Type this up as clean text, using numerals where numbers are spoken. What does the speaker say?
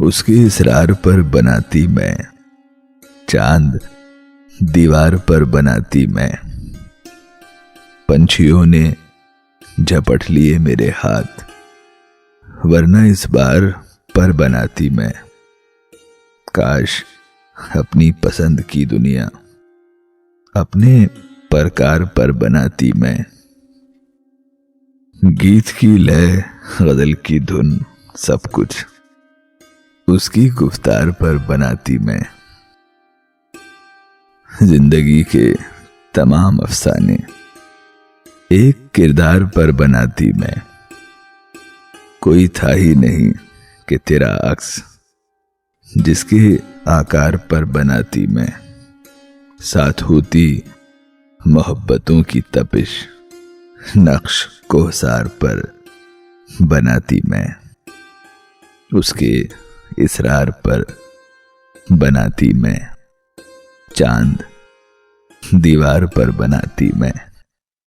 उसके इसरार पर बनाती मैं, चांद दीवार पर बनाती मैं। पंछियों ने झपट लिए मेरे हाथ, वरना इस बार पर बनाती मैं। काश अपनी पसंद की दुनिया अपने प्रकार पर बनाती मैं। गीत की लय, गजल की धुन, सब कुछ उसकी गुफ्तार पर बनाती मैं। जिंदगी के तमाम अफसाने एक किरदार पर बनाती मैं। कोई था ही नहीं कि तेरा अक्स जिसके आकार पर बनाती मैं। साथ होती मोहब्बतों की तपिश, नक्श कोहसार पर बनाती मैं। उसके इसरार पर बनाती मैं, चांद दीवार पर बनाती मैं।